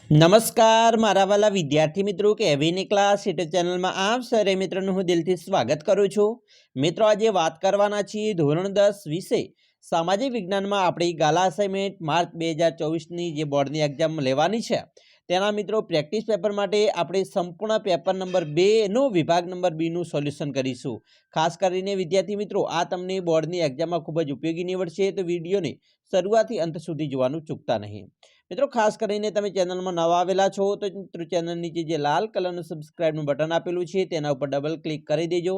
નમસ્કાર મારા વાલા વિદ્યાર્થી મિત્રો કે એવીની ક્લાસ યુટ્યુબ ચેનલમાં આપ સરે મિત્રોનું હું દિલથી સ્વાગત કરું છું। મિત્રો આજે વાત કરવાના છીએ ધોરણ 10 વિશે સામાજિક વિજ્ઞાનમાં આપણી ગાલા અસાઇનમેન્ટ માર્ચ 2024ની જે બોર્ડની એક્ઝામ લેવાની છે તેના મિત્રો પ્રેક્ટિસ પેપર માટે આપણે સંપૂર્ણ પેપર નંબર 2 નો વિભાગ નંબર 2 નું સોલ્યુશન કરીશું। ખાસ કરીને વિદ્યાર્થી મિત્રો આ તમને બોર્ડની એક્ઝામમાં ખૂબ જ ઉપયોગી નીવડશે, તો વિડીયોને શરૂઆતથી અંત સુધી જોવાનું ચૂકતા નહીં। મિત્રો ખાસ કરીને તમે ચેનલમાં નવા આવેલા છો તો મિત્રો ચેનલ નીચે જે લાલ કલરનું સબસ્ક્રાઇબનું બટન આપેલું છે તેના ઉપર ડબલ ક્લિક કરી દેજો,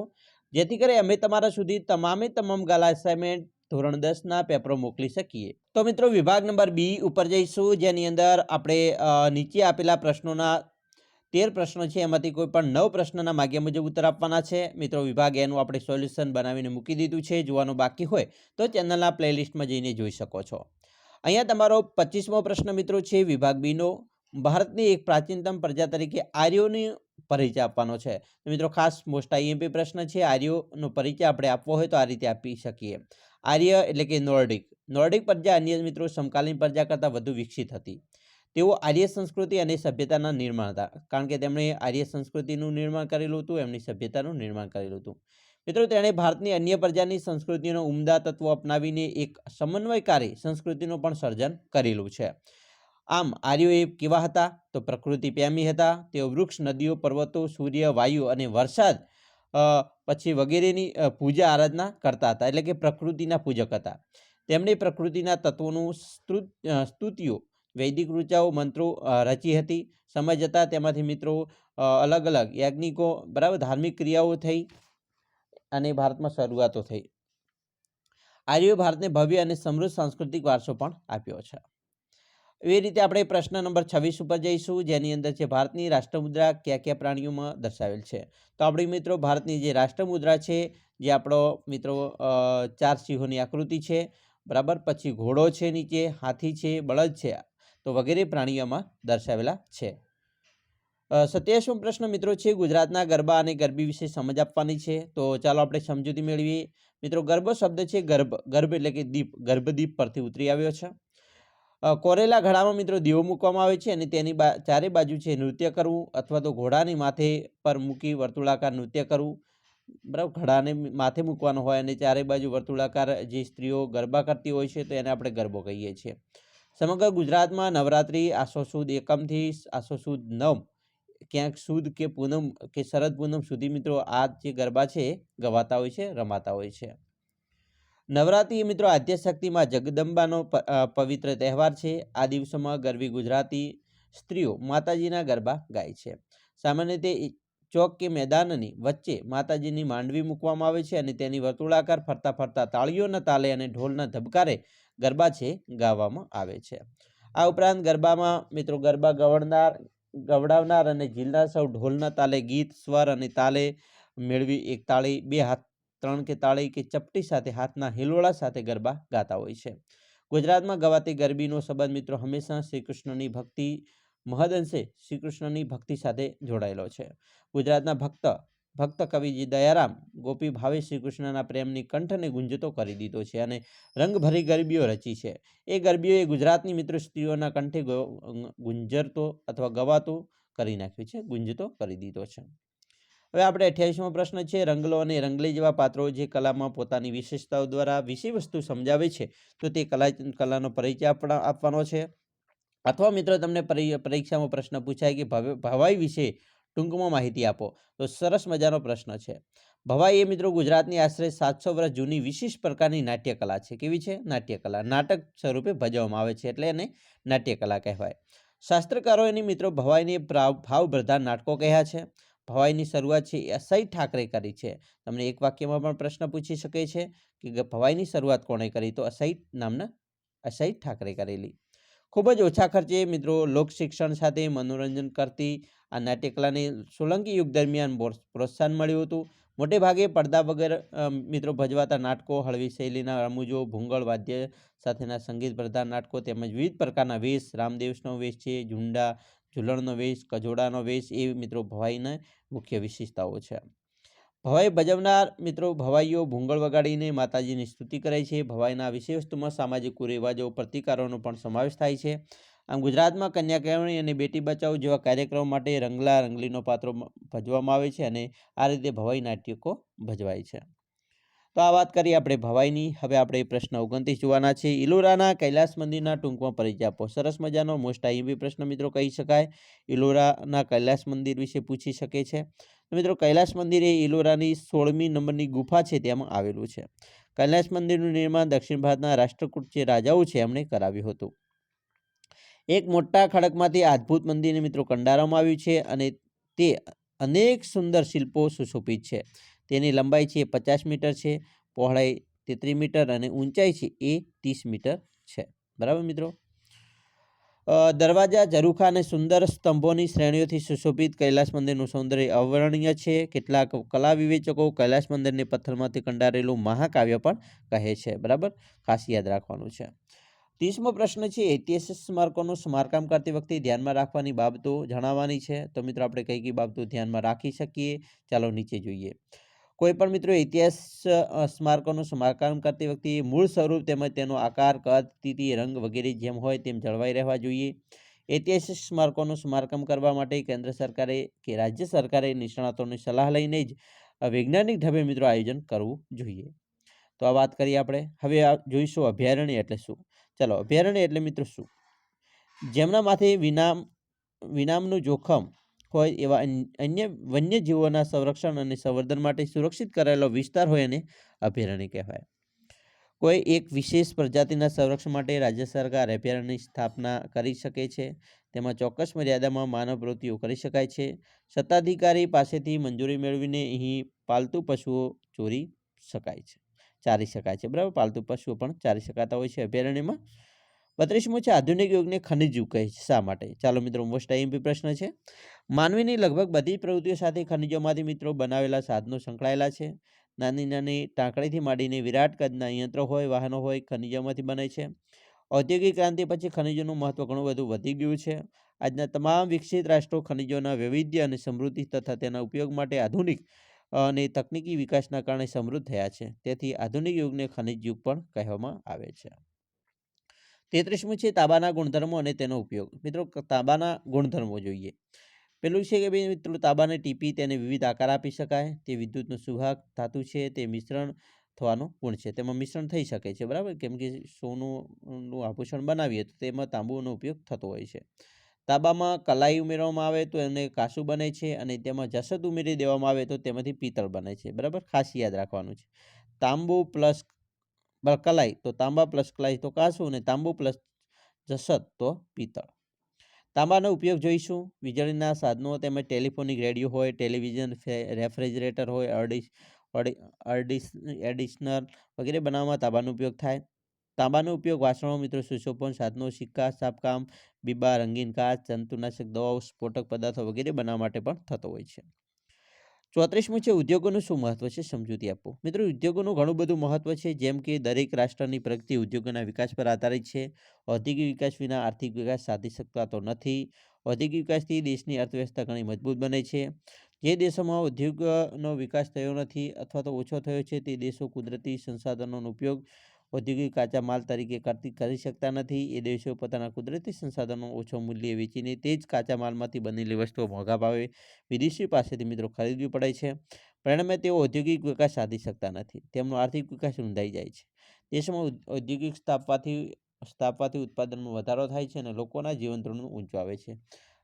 જેથી કરી અમે તમારા સુધી તમામ ગાલા અસાઇનમેન્ટ ધોરણ 10 ના પેપરો મોકલી શકીએ। તો મિત્રો વિભાગ નંબર 2 ઉપર જઈશું, જેની અંદર આપણે નીચે આપેલા પ્રશ્નોના 13 પ્રશ્નો છે, એમાંથી કોઈ પણ 9 પ્રશ્નના માગ્યા મુજબ ઉત્તર આપવાના છે। મિત્રો વિભાગ એનું આપણે સોલ્યુશન બનાવીને મૂકી દીધું છે, જોવાનું બાકી હોય તો ચેનલના પ્લેલિસ્ટમાં જઈને જોઈ શકો છો। અહીંયા તમારો 25મો પ્રશ્ન મિત્રો છે વિભાગ બી નો, ભારતની એક પ્રાચીનતમ પ્રજા તરીકે આર્યોની પરિચય આપવાનો છે। તો મિત્રો ખાસ મોસ્ટ આઈએમપી પ્રશ્ન છે, આર્યોનો પરિચય આપણે આપવો હોય તો આ રીતે આપી શકીએ। આર્ય એટલે કે નોર્ડિક પ્રજા અન્ય મિત્રો સમકાલીન પ્રજા કરતાં વધુ વિકસિત હતી। તેઓ આર્ય સંસ્કૃતિ અને સભ્યતાના નિર્માણ હતા, કારણ કે તેમણે આર્ય સંસ્કૃતિનું નિર્માણ કરેલું હતું, એમની સભ્યતાનું નિર્માણ કરેલું હતું। મિત્રો તેણે ભારતની અન્ય પ્રજાની સંસ્કૃતિનો ઉમદા તત્વો અપનાવીને એક સમન્વયકારી સંસ્કૃતિનું પણ સર્જન કરેલું છે। આમ આર્યો એ કેવા હતા તો પ્રકૃતિ પ્રેમી હતા। તેઓ વૃક્ષ, નદીઓ, પર્વતો, સૂર્ય, વાયુ અને વરસાદ પછી વગેરેની પૂજા આરાધના કરતા હતા, એટલે કે પ્રકૃતિના પૂજક હતા। તેમણે પ્રકૃતિના તત્વોનું સ્તુતિઓ, વૈદિક ઋચાઓ, મંત્રો રચી હતી। સમય જતાં તેમાંથી મિત્રો અલગ અલગ યાજ્ઞિકો બરાબર ધાર્મિક ક્રિયાઓ થઈ અને ભારતમાં શરૂઆતો થઈ। આર્યો ભારતને ભવ્ય અને સમૃદ્ધ સાંસ્કૃતિક વારસો પણ આપ્યો છે। એ રીતે આપણે પ્રશ્ન નંબર 26 ઉપર જઈશું, જેની અંદર છે ભારતની રાષ્ટ્રમુદ્રા કયા કયા પ્રાણીઓમાં દર્શાવેલ છે। તો આપણી મિત્રો ભારતની જે રાષ્ટ્રમુદ્રા છે, જે આપણો મિત્રો 4 સિંહોની આકૃતિ છે બરાબર, પછી ઘોડો છે, નીચે હાથી છે, બળદ છે, તો વગેરે પ્રાણીઓમાં દર્શાવેલા છે। 27મો પ્રશ્ન મિત્રો છે ગુજરાતના ગરબા અને ગરબી વિશે સમજ આપવાની છે। તો ચાલો આપણે સમજૂતી મેળવીએ। મિત્રો ગરબો શબ્દ છે ગર્ભ એટલે કે દીપ, ગર્ભદીપ પરથી ઉતરી આવ્યો છે। કોરેલા ઘડામાં મિત્રો દીવો મૂકવામાં આવે છે અને તેની ચારે બાજુ છે નૃત્ય કરવું, અથવા તો ઘોડાની માથે પર મૂકી વર્તુળાકાર નૃત્ય કરવું બરાબર। ઘડાને માથે મૂકવાનો હોય અને ચારે બાજુ વર્તુળાકાર જે સ્ત્રીઓ ગરબા કરતી હોય છે તો એને આપણે ગરબો કહીએ છીએ। સમગ્ર ગુજરાતમાં નવરાત્રિ આસો સુદ એકમથી આસો સુદ 9, ક્યાંક સુદ કે પૂનમ કે શરદ પૂનમ સુધી મિત્રો આ જે ગરબા છે ગવાતા હોય છે, રમાતા હોય છે। નવરાત્રિ મિત્રો આદ્યશક્તિમાં જગદંબાનો પવિત્ર તહેવાર છે। આ દિવસોમાં ગરવી ગુજરાતી સ્ત્રીઓ માતાજીના ગરબા ગાય છે। સામાન્ય રીતે ચોક કે મેદાનની વચ્ચે માતાજીની માંડવી મૂકવામાં આવે છે અને તેની વર્તુળાકાર ફરતા ફરતા તાળીઓના તાલે અને ઢોલના ધબકારે ગરબા છે ગાવામાં આવે છે। આ ઉપરાંત ગરબામાં મિત્રો ગરબા ગવડાવનાર અને ઝીલનાર સૌ ઢોલના તાલે ગીત, સ્વર અને તાલે મેળવી એક તાળી, બે હાથ, 3 કે તાળી કે ચપટી સાથે હાથના હિલોળા સાથે ગરબા ગાતા હોય છે। ગુજરાતમાં ગવાતી ગરબીનો સંબંધ મિત્રો હંમેશા શ્રી કૃષ્ણની ભક્તિ, મહદઅંશે શ્રી કૃષ્ણની ભક્તિ સાથે જોડાયેલો છે। ગુજરાતના ભક્ત કવિજી દયારામ ગોપી ભાવે શ્રી કૃષ્ણના પ્રેમની કંઠને ગુંજતો કરી દીધો છે અને રંગભરી ગરબીઓ રચી છે। એ ગરબીઓએ ગુજરાતની મિત્રો સ્ત્રીઓના કંઠે ગુંજરતો અથવા ગવાતો કરી નાખ્યું છે, ગુંજતો કરી દીધો છે। હવે આપણે 28મો પ્રશ્ન છે રંગલો અને રંગલી જેવા પાત્રો જે કલામાં પોતાની વિશેષતાઓ દ્વારા વિષય વસ્તુ સમજાવે છે તો તે કલાનો પરિચય આપવાનો છે। અથવા મિત્રો તમને પરીક્ષામાં પ્રશ્ન પૂછાય કે ભવાઈ વિશે ટૂંકમાં માહિતી આપો, તો સરસ મજાનો પ્રશ્ન છે। ભવાઈ એ મિત્રો ગુજરાતની આશરે 700 વર્ષ જૂની વિશિષ્ટ પ્રકારની નાટ્યકલા છે। કેવી છે? નાટ્યકલા, નાટક સ્વરૂપે ભજવવામાં આવે છે એટલે એને નાટ્યકલા કહેવાય। શાસ્ત્રકારોએ મિત્રો ભવાઈને ભાવપ્રધાન નાટકો કહ્યા છે। ભવાઈની શરૂઆત છે એ અસહ્ય ઠાકરે કરી છે। તમને એક વાક્યમાં પણ પ્રશ્ન પૂછી શકે છે કે ભવાઈની શરૂઆત કોણે કરી, તો અસહ્ય ઠાકરે કરેલી। ખૂબ જ ઓછા ખર્ચે મિત્રો લોક શિક્ષણ સાથે મનોરંજન કરતી આ નાટ્યકલાને સોલંકી યુગ દરમિયાન પ્રોત્સાહન મળ્યું હતું। મોટે ભાગે પડદા વગર મિત્રો ભજવાતા નાટકો, હળવી શૈલીના રમૂજો, ભૂંગળ વાદ્ય સાથેના સંગીત પ્રધાન નાટકો તેમજ વિવિધ પ્રકારના વેશ, રામદેવનો વેશ છે, ઝૂલણનો વેશ, કજોડાનો વેશ એ મિત્રો ભવાઈના મુખ્ય વિશેષતાઓ છે। ભવાઈ ભજવનાર મિત્રો ભવાઈઓ ભૂંગળ વગાડીને માતાજીની સ્તુતિ કરે છે। ભવાઈના વિષય વસ્તુમાં સામાજિક કુરિવાજો, પ્રતિકારોનો પણ સમાવેશ થાય છે। આમ ગુજરાતમાં કન્યા કેળવણી અને બેટી બચાવો જેવા કાર્યક્રમો માટે રંગલા રંગલીનો પાત્રો ભજવામાં આવે છે અને આ રીતે ભવાઈ નાટ્યકો ભજવાય છે. તો આ વાત કરીએ આપણે ભવાઈની. હવે આપણે પ્રશ્ન 29 જોવાના છે. ઇલોરાના કૈલાસ મંદિરના ટૂંકમાં પરિચય આપો. સરસ મજાનો મોસ્ટ આઈએમપી પ્રશ્ન મિત્રો કહી શકાય. ઇલોરાના કૈલાસ મંદિર વિશે પૂછી શકે છે. તો મિત્રો કૈલાસ મંદિર એ ઇલોરાની 16મી નંબરની ગુફા છે તેમાં આવેલું છે. કૈલાસ મંદિરનું નિર્માણ દક્ષિણ ભારતના રાષ્ટ્રકૂટ જે રાજાઓ છે એમણે કરાવ્યું હતું. એક મોટા ખડકમાંથી અદ્ભુત મંદિરને મિત્રો કંડારવામાં આવ્યું છે અને તે અનેક સુંદર શિલ્પો સુશોભિત છે. તેની લંબાઈ છે 50 મીટર છે, પહોળાઈ 33 મીટર અને ઊંચાઈ છે એ 30 મીટર છે. બરાબર મિત્રો. દરવાજા, ઝરૂખા અને સુંદર સ્તંભોની શ્રેણીઓથી સુશોભિત કૈલાસ મંદિરનું સૌંદર્ય અવર્ણનીય છે. કેટલાક કલા વિવેચકો કૈલાસ મંદિરને પથ્થરમાંથી કંડારેલું મહાકાવ્ય પણ કહે છે. બરાબર, ખાસ યાદ રાખવાનું છે. 30મો પ્રશ્ન છે. ઐતિહાસિક સ્મારકોનું સમારકામ કરતી વખતે ધ્યાનમાં રાખવાની બાબતો જણાવવાની છે. તો મિત્રો આપણે કઈ બાબતો ધ્યાનમાં રાખી શકીએ, ચાલો નીચે જોઈએ. કોઈ પણ મિત્રો ઇતિહાસ સ્મારકોનું સમારકામ કરતી વખતે મૂળ સ્વરૂપ તેમજ તેનો આકાર, કદ, સ્થિતિ, રંગ વગેરે જેમ હોય તેમ જળવાઈ રહેવા જોઈએ. ઐતિહાસિક સ્મારકોનું સમારકામ કરવા માટે કેન્દ્ર સરકારે કે રાજ્ય સરકારે નિષ્ણાતોની સલાહ લઈને જ વૈજ્ઞાનિક ઢબે મિત્રો આયોજન કરવું જોઈએ. તો આ વાત કરીએ આપણે. હવે જોઈશું અભયારણ્ય એટલે શું. ચાલો, અભયારણ્ય એટલે મિત્રો શું? જેમના માથે વિનામનું જોખમ હોય એવા અન્ય વન્યજીવોના સંરક્ષણ અને સંવર્ધન માટે સુરક્ષિત કરાયેલો વિસ્તાર હોય એને અભયારણ્ય કહેવાય. કોઈ એક વિશેષ પ્રજાતિના સંરક્ષણ માટે રાજ્ય સરકાર અભયારણ્યની સ્થાપના કરી શકે છે. તેમાં ચોક્કસ મર્યાદામાં માનવ પ્રવૃત્તિઓ કરી શકાય છે. સત્તાધિકારી પાસેથી મંજૂરી મેળવીને અહીં પાલતુ પશુઓ ચારી શકાય છે. બરાબર, પાલતુ પશુઓ પણ ચારી શકાતા હોય છે અભયારણ્યમાં. 32મો છે. આધુનિક યુગને ખનિજ યુગ કહે છે. શા માટે? ચાલો મિત્રો, મોસ્ટ આઈએમપી પ્રશ્ન છે. માનવીની લગભગ બધી પ્રવૃત્તિઓ સાથે ખનિજોમાંથી મિત્રો બનાવેલા સાધનો સંકળાયેલા છે. નાની નાની ટાંકણીથી માંડીને વિરાટ કદના યંત્રો હોય, વાહનો હોય, ખનિજોમાંથી બને છે. ઔદ્યોગિક ક્રાંતિ પછી ખનિજોનું મહત્વ ઘણું બધું વધી ગયું છે. આજના તમામ વિકસિત રાષ્ટ્રો ખનિજોના વૈવિધ્ય અને સમૃદ્ધિ તથા તેના ઉપયોગ માટે આધુનિક અને તકનીકી વિકાસના કારણે સમૃદ્ધ થયા છે. તેથી આધુનિક યુગને ખનિજ યુગ પણ કહેવામાં આવે છે. 33મું છે. તાંબાના ગુણધર્મો અને તેનો ઉપયોગ. મિત્રો તાંબાના ગુણધર્મો જોઈએ. પેલું છે કે ભાઈ મિત્રો તાંબાને ટીપી તેને વિવિધ આકાર આપી શકાય. તે વિદ્યુતનું સુવાહક ધાતુ છે. તે મિશ્રણ થવાનો ગુણ છે. તેમાં મિશ્રણ થઈ શકે છે. બરાબર, કેમ કે સોનું આભૂષણ બનાવીએ તો તેમાં તાંબુનો ઉપયોગ થતો હોય છે. તાંબામાં કલાઈ ઉમેરવામાં આવે તો એને કાંસુ બને છે અને તેમાં જસત ઉમેરી દેવામાં આવે તો તેમાંથી પિત્તળ બને છે. બરાબર, ખાસ યાદ રાખવાનું છે. તાંબુ પ્લસ કલાઈ તો તાંબા પ્લસ કલાઈ તો કાંસુ અને તાંબુ પ્લસ જસત તો પિત્તળ. તાંબાનો ઉપયોગ જોઈશું. વીજળીના સાધનો તેમજ ટેલિફોનિક રેડિયો હોય, ટેલિવિઝન, રેફ્રિજરેટર હોય, એડિશનલ વગેરે બનાવવામાં તાંબાનો ઉપયોગ થાય. તાંબાનો ઉપયોગ વાસણો મિત્રો, સુશોભન સાધનો, સિક્કા, છાપકામ, બીબા, રંગીન કાચ, જંતુનાશક દવાઓ, સ્ફોટક પદાર્થો વગેરે બનાવવા માટે પણ થતો હોય છે. 34મું છે. ઉદ્યોગોનું શું મહત્વ છે, સમજૂતી આપો. મિત્રો ઉદ્યોગોનું ઘણું બધું મહત્વ છે. જેમ કે દરેક રાષ્ટ્રની પ્રગતિ ઉદ્યોગોના વિકાસ પર આધારિત છે. ઔદ્યોગિક વિકાસ વિના આર્થિક વિકાસ સાધી શકાતો નથી. ઔદ્યોગિક વિકાસથી દેશની અર્થવ્યવસ્થા ઘણી મજબૂત બને છે. જે દેશોમાં ઉદ્યોગનો વિકાસ થયો નથી અથવા તો ઓછો થયો છે તે દેશો કુદરતી સંસાધનોનો ઉપયોગ ઔદ્યોગિક કાચા માલ તરીકે કરી શકતા નથી. એ દેશો પોતાના કુદરતી સંસાધનો ઓછો મૂલ્યે વેચીને તે જ કાચા માલમાંથી બનેલી વસ્તુઓ મોંઘા ભાવે વિદેશી પાસેથી મિત્રો ખરીદવી પડે છે. પરિણામે તેઓ ઔદ્યોગિક વિકાસ સાધી શકતા નથી. તેમનો આર્થિક વિકાસ રૂંધાઈ જાય છે. દેશમાં ઔદ્યોગિક સ્થાપવાથી ઉત્પાદનમાં વધારો થાય છે અને લોકોના જીવન ધોરણ ઊંચું આવે છે.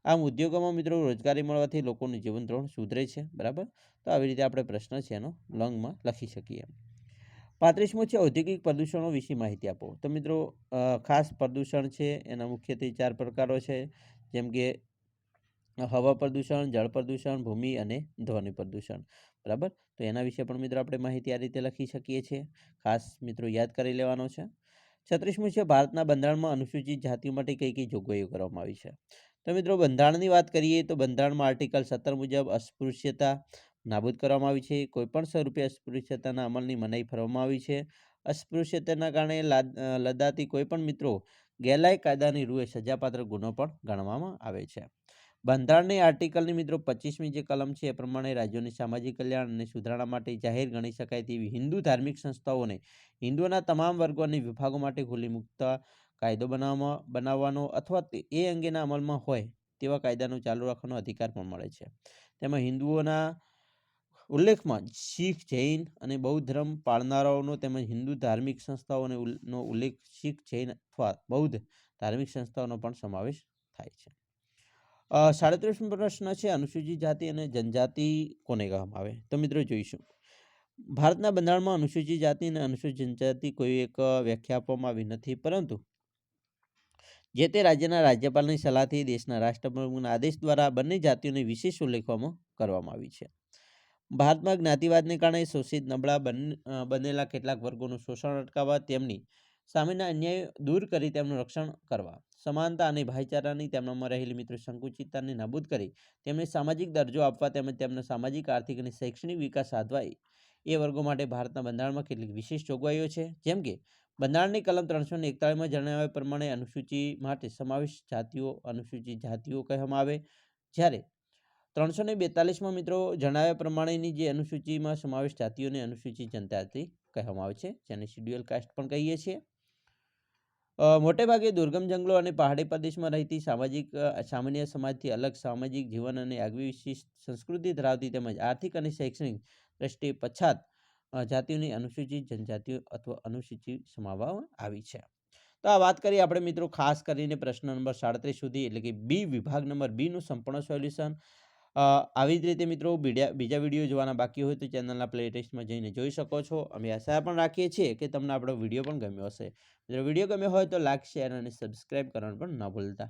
આમ ઉદ્યોગોમાં મિત્રો રોજગારી મળવાથી લોકોનું જીવન ધોરણ સુધરે છે. બરાબર, તો આવી રીતે આપણે પ્રશ્ન છે એનો લોંગમાં લખી શકીએ. 35મું છે. ઔદ્યોગિક પ્રદૂષણો વિશે માહિતી આપો. તો મિત્રો ખાસ પ્રદૂષણ છે એના મુખ્યત્વે 4 પ્રકારો છે. જેમ કે હવા પ્રદૂષણ, જળ પ્રદૂષણ, ભૂમિ અને ધ્વનિ પ્રદૂષણ. બરાબર, તો એના વિશે પણ મિત્રો આપણે માહિતી આ રીતે લખી શકીએ છીએ. ખાસ મિત્રો યાદ કરી લેવાનો છે. 36મું છે. ભારતના બંધારણમાં અનુસૂચિત જાતિઓ માટે કઈ કઈ જોગવાઈઓ કરવામાં આવી છે. તો મિત્રો બંધારણની વાત કરીએ તો બંધારણમાં આર્ટિકલ 17 મુજબ અસ્પૃશ્યતા નાબૂદ કરવામાં આવી છે. કોઈપણ સ્વરૂપે અસ્પૃશ્યતાના અમલની મનાઈ ફરવામાં આવી છે. અસ્પૃશ્યતાના કારણે લદાતી કોઈપણ મિત્રો ગેરલાયક કાયદાની રૂએ સજાપાત્ર ગુનો પણ ગણવામાં આવે છે. બંધારણની આર્ટિકલની મિત્રો 25મી જે કલમ છે એ પ્રમાણે રાજ્યોની સામાજિક કલ્યાણ અને સુધારણા માટે જાહેર ગણી શકાય તેવી હિન્દુ ધાર્મિક સંસ્થાઓને હિન્દુઓના તમામ વર્ગો અને વિભાગો માટે ખુલ્લી મુક્ત કાયદો બનાવવાનો અથવા એ અંગેના અમલમાં હોય તેવા કાયદાનું ચાલુ રાખવાનો અધિકાર પણ મળે છે. તેમાં હિન્દુઓના ઉલ્લેખમાં શીખ, જૈન અને બૌદ્ધ ધર્મ પાળનારાઓનો તેમજ હિન્દુ ધાર્મિક સંસ્થાઓનો ઉલ્લેખ શીખ, જૈન અથવા બૌદ્ધ ધાર્મિક સંસ્થાઓનો પણ સમાવેશ થાય છે. 37મો પ્રશ્ન છે, અનુસૂચિત જાતિ અને જનજાતિ કોને કહેવામાં આવે? તો મિત્રો જોઈશું. ભારતના બંધારણમાં અનુસૂચિત જાતિ અને અનુસૂચિત જનજાતિ કોઈ એક વ્યાખ્યા આપવામાં આવી નથી, પરંતુ જે તે રાજ્યના રાજ્યપાલની સલાહથી દેશના રાષ્ટ્રપ્રમુખના આદેશ દ્વારા બંને જાતિઓને વિશેષ ઉલ્લેખવામાં કરવામાં આવી છે. ભારતમાં જ્ઞાતિવાદને કારણે શોષિત નબળા બનેલા કેટલાક વર્ગોનું શોષણ અટકાવવા, તેમની સામેના અન્યાય દૂર કરી તેમનું રક્ષણ કરવા, સમાનતા અને ભાઈચારાની તેમનામાં રહેલી મિત્રો સંકુચિતતાને નાબૂદ કરી તેમને સામાજિક દરજ્જો આપવા તેમજ તેમનો સામાજિક, આર્થિક અને શૈક્ષણિક વિકાસ સાધવા એ વર્ગો માટે ભારતના બંધારણમાં કેટલીક વિશેષ જોગવાઈઓ છે. જેમ કે બંધારણની કલમ 341માં જણાવ્યા પ્રમાણે અનુસૂચિ માટે સમાવિષ્ટ જાતિઓ અનુસૂચિત જાતિઓ કહેવામાં આવે, જ્યારે 342માં મિત્રો જણાવ્યા પ્રમાણેની જે અનુસૂચિમાં સમાવિષ્ટ જાતિઓને અનુસૂચિત જનજાતિ કહેવામાં આવે છે, જેને શેડ્યુલ કાસ્ટ પણ કહીએ છીએ. મોટેભાગે દુર્ગમ જંગલો અને પહાડી પ્રદેશમાં રહેતી સામાન્ય સમાજથી અલગ સામાજિક જીવન અને આગવી વિશિષ્ટ સંસ્કૃતિ ધરાવતી તેમજ આર્થિક અને શૈક્ષણિક દ્રષ્ટિએ પછાત જાતિઓની અનુસૂચિત જનજાતિઓ અથવા અનુસૂચિ સમાવવામાં આવી છે. તો આ વાત કરીએ આપણે મિત્રો ખાસ કરીને પ્રશ્ન નંબર 37 સુધી, એટલે કે બી વિભાગ નંબર બીનું સંપૂર્ણ સોલ્યુશન. આવી જ રીતે મિત્રો બીજા વિડીયો જોવાના બાકી હોય તો ચેનલના પ્લેલિસ્ટમાં જઈને જોઈ શકો છો. અમે આશા પણ રાખીએ છીએ કે તમને આપણો વિડીયો પણ ગમ્યો હશે. જો વિડીયો ગમ્યો હોય તો લાઈક, શેર અને સબસ્ક્રાઇબ કરવાનું પણ ન ભૂલતા.